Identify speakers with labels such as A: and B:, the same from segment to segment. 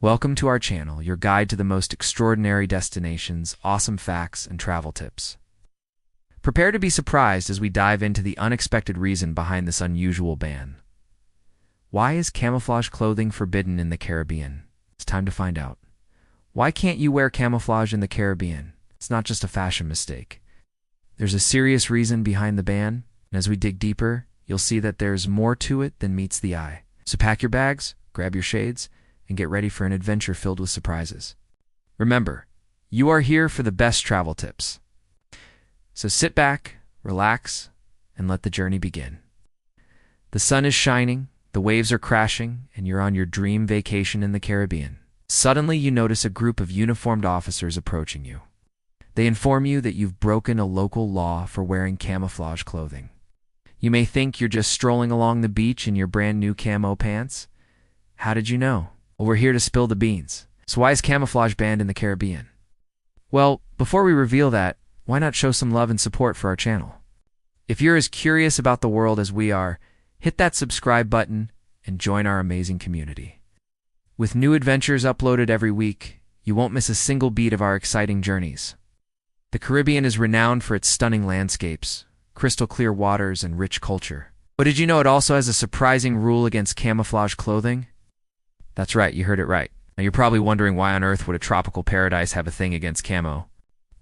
A: Welcome to our channel, your guide to the most extraordinary destinations, awesome facts, and travel tips. Prepare to be surprised as we dive into the unexpected reason behind this unusual ban. Why is camouflage clothing forbidden in the Caribbean? It's time to find out. Why can't you wear camouflage in the Caribbean? It's not just a fashion mistake. There's a serious reason behind the ban, and as we dig deeper, you'll see that there's more to it than meets the eye. So pack your bags, grab your shades, and get ready for an adventure filled with surprises. Remember, you are here for the best travel tips. So sit back, relax, and let the journey begin. The sun is shining, the waves are crashing, and you're on your dream vacation in the Caribbean. Suddenly, you notice a group of uniformed officers approaching you. They inform you that you've broken a local law for wearing camouflage clothing. You may think you're just strolling along the beach in your brand new camo pants. How did you know? Well, we're here to spill the beans. So why is camouflage banned in the Caribbean? Well, before we reveal that, why not show some love and support for our channel? If you're as curious about the world as we are, hit that subscribe button and join our amazing community. With new adventures uploaded every week, you won't miss a single beat of our exciting journeys. The Caribbean is renowned for its stunning landscapes, crystal clear waters, and rich culture. But did you know it also has a surprising rule against camouflage clothing? That's right, you heard it right. Now you're probably wondering why on earth would a tropical paradise have a thing against camo?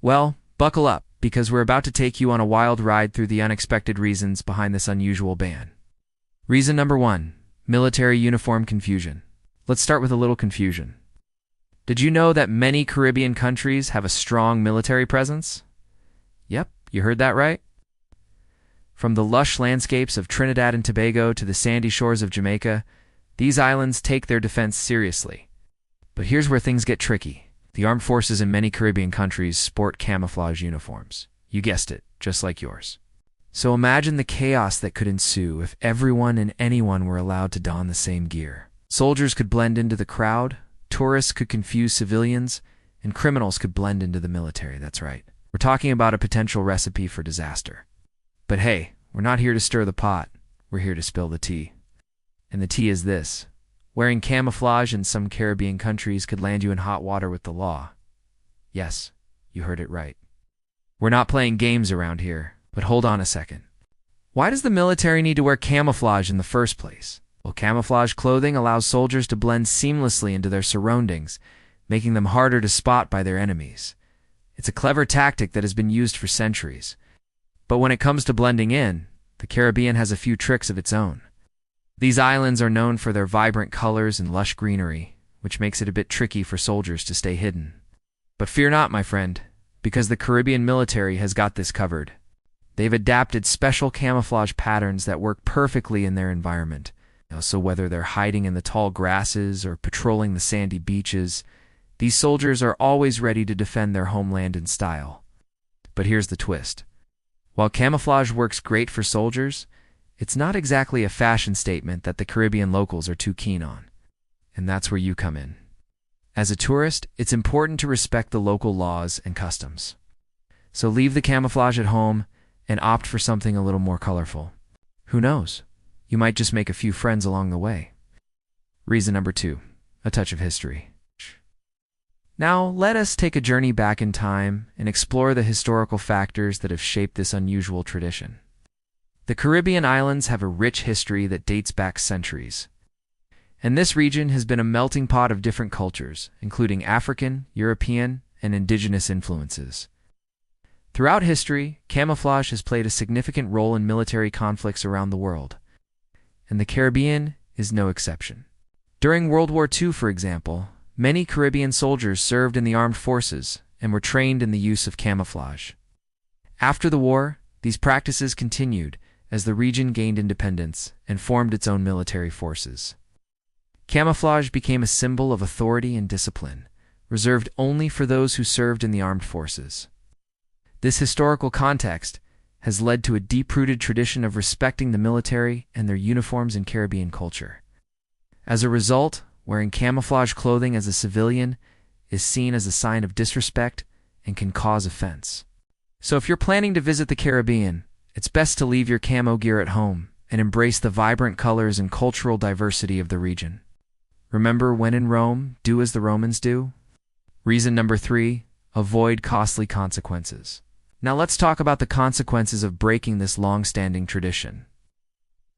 A: Well, buckle up, because we're about to take you on a wild ride through the unexpected reasons behind this unusual ban. Reason number 1, military uniform confusion. Let's start with a little confusion. Did you know that many Caribbean countries have a strong military presence? Yep, you heard that right. From the lush landscapes of Trinidad and Tobago to the sandy shores of Jamaica, these islands take their defense seriously. But here's where things get tricky. The armed forces in many Caribbean countries sport camouflage uniforms. You guessed it, just like yours. So imagine the chaos that could ensue if everyone and anyone were allowed to don the same gear. Soldiers could blend into the crowd, tourists could confuse civilians, and criminals could blend into the military. That's right. We're talking about a potential recipe for disaster. But hey, we're not here to stir the pot. We're here to spill the tea. And the tea is this. Wearing camouflage in some Caribbean countries could land you in hot water with the law. Yes, you heard it right. We're not playing games around here, but hold on a second. Why does the military need to wear camouflage in the first place? Well, camouflage clothing allows soldiers to blend seamlessly into their surroundings, making them harder to spot by their enemies. It's a clever tactic that has been used for centuries. But when it comes to blending in, the Caribbean has a few tricks of its own. These islands are known for their vibrant colors and lush greenery, which makes it a bit tricky for soldiers to stay hidden. But fear not, my friend, because the Caribbean military has got this covered. They've adapted special camouflage patterns that work perfectly in their environment. So whether they're hiding in the tall grasses or patrolling the sandy beaches, these soldiers are always ready to defend their homeland in style. But here's the twist. While camouflage works great for soldiers, it's not exactly a fashion statement that the Caribbean locals are too keen on. And that's where you come in. As a tourist, it's important to respect the local laws and customs. So leave the camouflage at home and opt for something a little more colorful. Who knows? You might just make a few friends along the way. Reason number 2, a touch of history. Now, let us take a journey back in time and explore the historical factors that have shaped this unusual tradition. The Caribbean islands have a rich history that dates back centuries. And this region has been a melting pot of different cultures, including African, European, and indigenous influences. Throughout history, camouflage has played a significant role in military conflicts around the world. And the Caribbean is no exception. During World War II, for example, many Caribbean soldiers served in the armed forces and were trained in the use of camouflage. After the war, these practices continued as the region gained independence and formed its own military forces. Camouflage became a symbol of authority and discipline, reserved only for those who served in the armed forces. This historical context has led to a deep-rooted tradition of respecting the military and their uniforms in Caribbean culture. As a result, wearing camouflage clothing as a civilian is seen as a sign of disrespect and can cause offense. So if you're planning to visit the Caribbean, it's best to leave your camo gear at home and embrace the vibrant colors and cultural diversity of the region. Remember, when in Rome, do as the Romans do. Reason number 3, avoid costly consequences. Now let's talk about the consequences of breaking this long-standing tradition.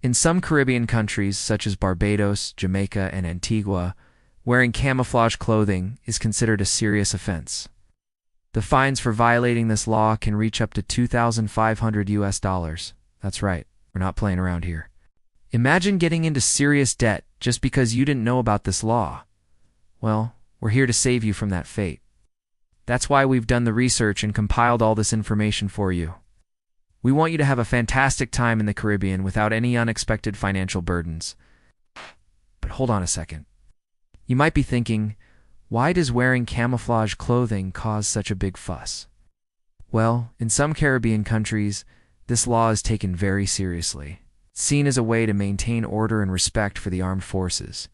A: In some Caribbean countries, such as Barbados, Jamaica, and Antigua, wearing camouflage clothing is considered a serious offense. The fines for violating this law can reach up to $2,500. That's right, we're not playing around here. Imagine getting into serious debt just because you didn't know about this law. Well, we're here to save you from that fate. That's why we've done the research and compiled all this information for you. We want you to have a fantastic time in the Caribbean without any unexpected financial burdens. But hold on a second. You might be thinking, why does wearing camouflage clothing cause such a big fuss? Well, in some Caribbean countries, this law is taken very seriously. It's seen as a way to maintain order and respect for the armed forces.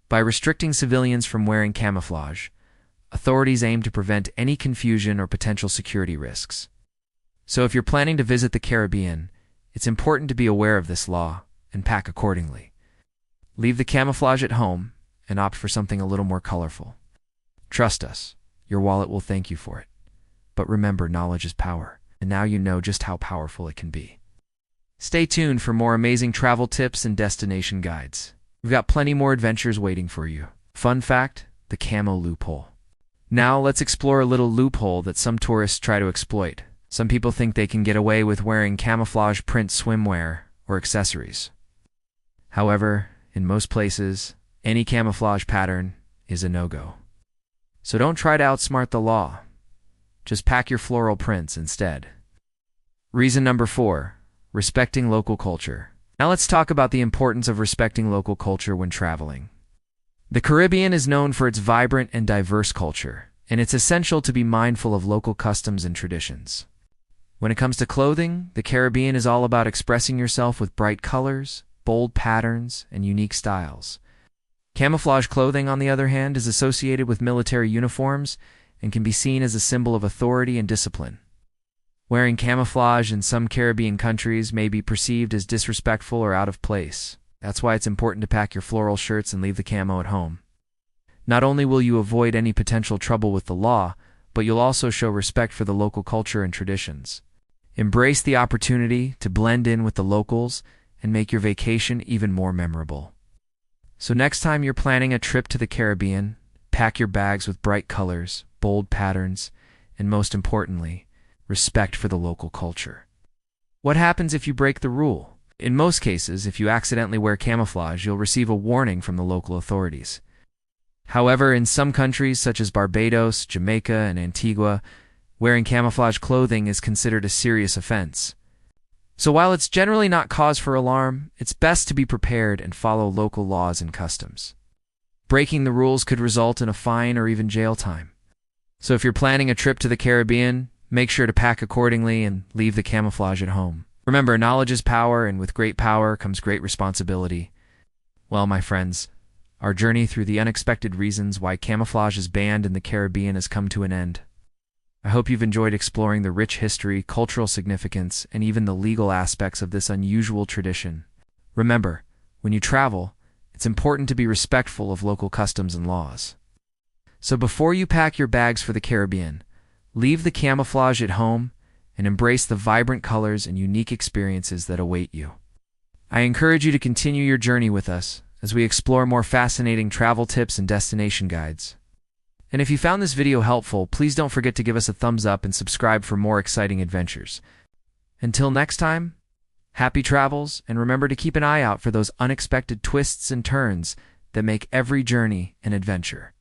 A: By restricting civilians from wearing camouflage, authorities aim to prevent any confusion or potential security risks. So if you're planning to visit the Caribbean, it's important to be aware of this law and pack accordingly. Leave the camouflage at home and opt for something a little more colorful. Trust us, your wallet will thank you for it. But remember, knowledge is power, and now you know just how powerful it can be. Stay tuned for more amazing travel tips and destination guides. We've got plenty more adventures waiting for you. Fun fact, the camo loophole. Now let's explore a little loophole that some tourists try to exploit. Some people think they can get away with wearing camouflage print swimwear or accessories. However, in most places, any camouflage pattern is a no-go. So don't try to outsmart the law. Just pack your floral prints instead. Reason number 4, respecting local culture. Now let's talk about the importance of respecting local culture when traveling. The Caribbean is known for its vibrant and diverse culture, and it's essential to be mindful of local customs and traditions. When it comes to clothing, the Caribbean is all about expressing yourself with bright colors, bold patterns, and unique styles. Camouflage clothing, on the other hand, is associated with military uniforms and can be seen as a symbol of authority and discipline. Wearing camouflage in some Caribbean countries may be perceived as disrespectful or out of place. That's why it's important to pack your floral shirts and leave the camo at home. Not only will you avoid any potential trouble with the law, but you'll also show respect for the local culture and traditions. Embrace the opportunity to blend in with the locals and make your vacation even more memorable. So next time you're planning a trip to the Caribbean, pack your bags with bright colors, bold patterns, and most importantly, respect for the local culture. What happens if you break the rule? In most cases, if you accidentally wear camouflage, you'll receive a warning from the local authorities. However, in some countries such as Barbados, Jamaica, and Antigua, wearing camouflage clothing is considered a serious offense. So while it's generally not cause for alarm, it's best to be prepared and follow local laws and customs. Breaking the rules could result in a fine or even jail time. So if you're planning a trip to the Caribbean, make sure to pack accordingly and leave the camouflage at home. Remember, knowledge is power, and with great power comes great responsibility. Well, my friends, our journey through the unexpected reasons why camouflage is banned in the Caribbean has come to an end. I hope you've enjoyed exploring the rich history, cultural significance, and even the legal aspects of this unusual tradition. Remember, when you travel, it's important to be respectful of local customs and laws. So before you pack your bags for the Caribbean, leave the camouflage at home and embrace the vibrant colors and unique experiences that await you. I encourage you to continue your journey with us as we explore more fascinating travel tips and destination guides. And if you found this video helpful, please don't forget to give us a thumbs up and subscribe for more exciting adventures. Until next time, happy travels, and remember to keep an eye out for those unexpected twists and turns that make every journey an adventure.